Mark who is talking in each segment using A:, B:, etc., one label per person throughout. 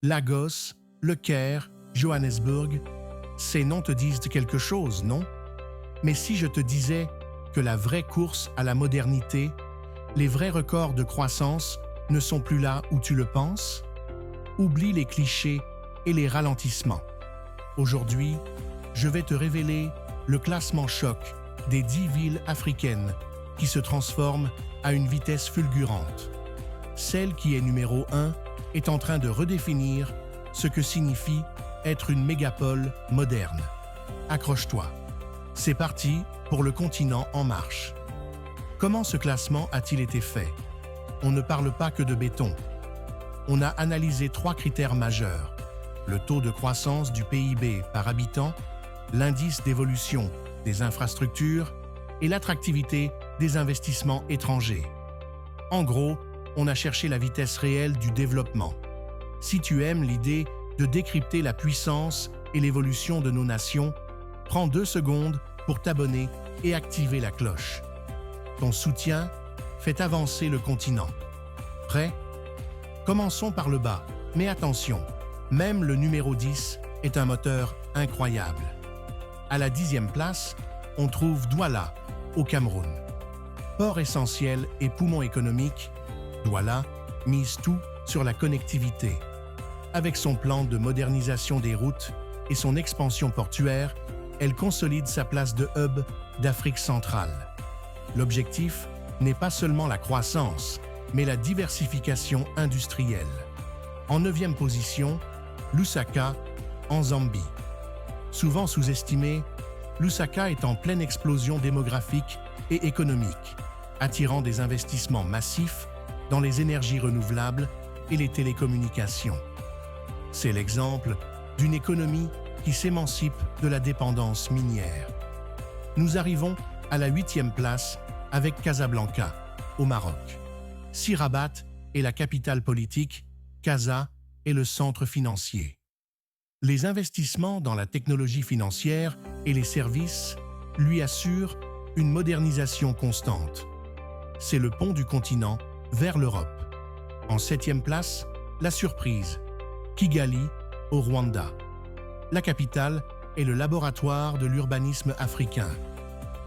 A: Lagos, Le Caire, Johannesburg, ces noms te disent quelque chose, non? Mais si je te disais que la vraie course à la modernité, les vrais records de croissance ne sont plus là où tu le penses? Oublie les clichés et les ralentissements. Aujourd'hui, je vais te révéler le classement choc des 10 villes africaines qui se transforment à une vitesse fulgurante. Celle qui est numéro 1 est en train de redéfinir ce que signifie être une mégapole moderne. Accroche-toi. C'est parti pour le continent en marche. Comment ce classement a-t-il été fait? On ne parle pas que de béton. On a analysé 3 critères majeurs: le taux de croissance du PIB par habitant, l'indice d'évolution des infrastructures et l'attractivité des investissements étrangers. En gros, on a cherché la vitesse réelle du développement. Si tu aimes l'idée de décrypter la puissance et l'évolution de nos nations, prends 2 secondes pour t'abonner et activer la cloche. Ton soutien fait avancer le continent. Prêt? Commençons par le bas, mais attention, même le numéro 10 est un moteur incroyable. À la 10e place, on trouve Douala, au Cameroun. Port essentiel et poumon économique, Douala mise tout sur la connectivité. Avec son plan de modernisation des routes et son expansion portuaire, elle consolide sa place de hub d'Afrique centrale. L'objectif n'est pas seulement la croissance, mais la diversification industrielle. En 9e position, Lusaka, en Zambie. Souvent sous-estimé, Lusaka est en pleine explosion démographique et économique, attirant des investissements massifs dans les énergies renouvelables et les télécommunications. C'est l'exemple d'une économie qui s'émancipe de la dépendance minière. Nous arrivons à la 8e place avec Casablanca, au Maroc. Si Rabat est la capitale politique, Casa est le centre financier. Les investissements dans la technologie financière et les services lui assurent une modernisation constante. C'est le pont du continent vers l'Europe. En 7e place, la surprise, Kigali, au Rwanda. La capitale est le laboratoire de l'urbanisme africain.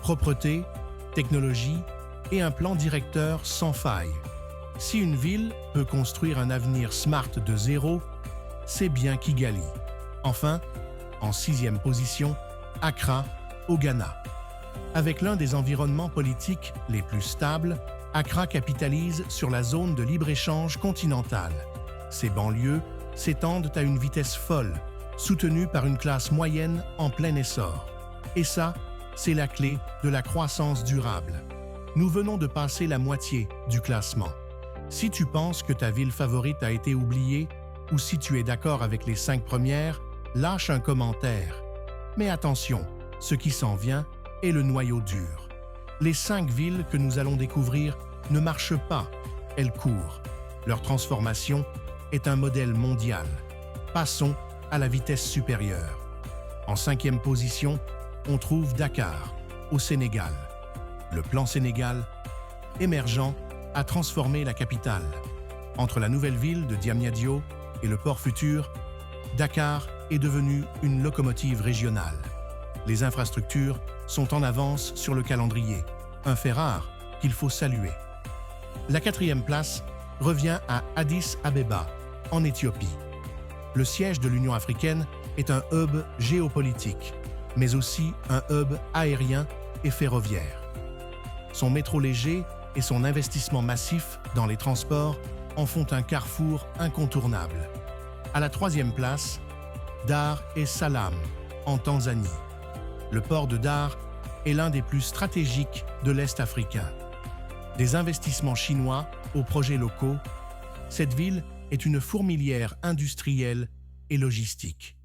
A: Propreté, technologie et un plan directeur sans faille. Si une ville peut construire un avenir smart de zéro, c'est bien Kigali. Enfin, en 6e position, Accra, au Ghana. Avec l'un des environnements politiques les plus stables, Accra capitalise sur la zone de libre-échange continentale. Ses banlieues s'étendent à une vitesse folle, soutenues par une classe moyenne en plein essor. Et ça, c'est la clé de la croissance durable. Nous venons de passer la moitié du classement. Si tu penses que ta ville favorite a été oubliée, ou si tu es d'accord avec les 5 premières, lâche un commentaire. Mais attention, ce qui s'en vient est le noyau dur. Les 5 villes que nous allons découvrir ne marchent pas, elles courent. Leur transformation est un modèle mondial. Passons à la vitesse supérieure. En 5e position, on trouve Dakar, au Sénégal. Le plan Sénégal, émergent, a transformé la capitale. Entre la nouvelle ville de Diamniadio et le port futur, Dakar est devenue une locomotive régionale. Les infrastructures sont en avance sur le calendrier, un fait rare qu'il faut saluer. La 4e place revient à Addis Abeba, en Éthiopie. Le siège de l'Union africaine est un hub géopolitique, mais aussi un hub aérien et ferroviaire. Son métro léger et son investissement massif dans les transports en font un carrefour incontournable. À la 3e place, Dar es Salaam, en Tanzanie. Le port de Dar est l'un des plus stratégiques de l'Est africain. Des investissements chinois aux projets locaux, cette ville est une fourmilière industrielle et logistique.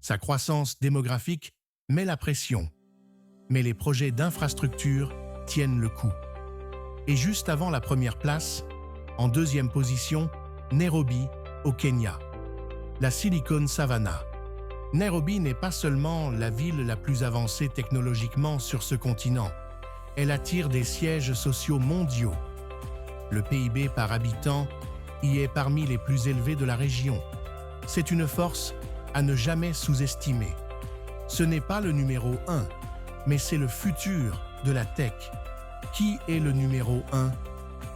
A: Sa croissance démographique met la pression, mais les projets d'infrastructure tiennent le coup. Et juste avant la première place, en 2e position, Nairobi, au Kenya. La Silicon Savannah. Nairobi n'est pas seulement la ville la plus avancée technologiquement sur ce continent, elle attire des sièges sociaux mondiaux. Le PIB par habitant y est parmi les plus élevés de la région. C'est une force à ne jamais sous-estimer. Ce n'est pas le numéro 1, mais c'est le futur de la tech. Qui est le numéro 1?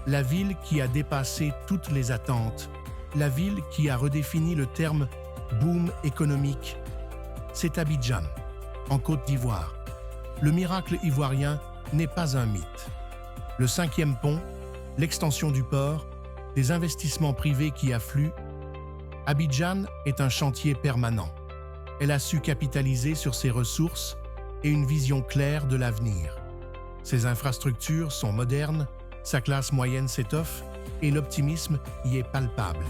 A: La ville qui a dépassé toutes les attentes, la ville qui a redéfini le terme « boom économique », c'est Abidjan, en Côte d'Ivoire. Le miracle ivoirien n'est pas un mythe. Le 5e pont, l'extension du port, des investissements privés qui affluent, Abidjan est un chantier permanent. Elle a su capitaliser sur ses ressources et une vision claire de l'avenir. Ses infrastructures sont modernes, sa classe moyenne s'étoffe et l'optimisme y est palpable.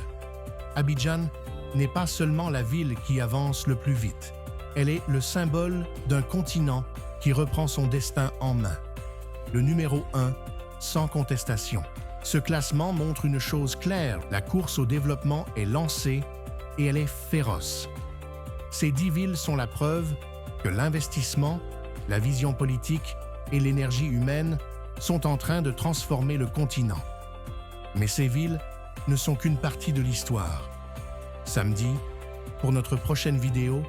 A: Abidjan n'est pas seulement la ville qui avance le plus vite, elle est le symbole d'un continent qui reprend son destin en main. Le numéro 1, sans contestation. Ce classement montre une chose claire, la course au développement est lancée et elle est féroce. Ces 10 villes sont la preuve que l'investissement, la vision politique et l'énergie humaine sont en train de transformer le continent. Mais ces villes ne sont qu'une partie de l'histoire. Samedi, pour notre prochaine vidéo,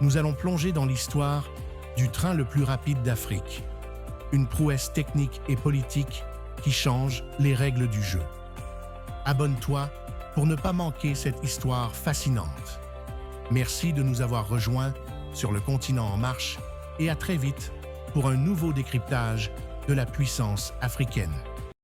A: nous allons plonger dans l'histoire du train le plus rapide d'Afrique, une prouesse technique et politique qui change les règles du jeu. Abonne-toi pour ne pas manquer cette histoire fascinante. Merci de nous avoir rejoints sur le continent en marche et à très vite pour un nouveau décryptage de la puissance africaine.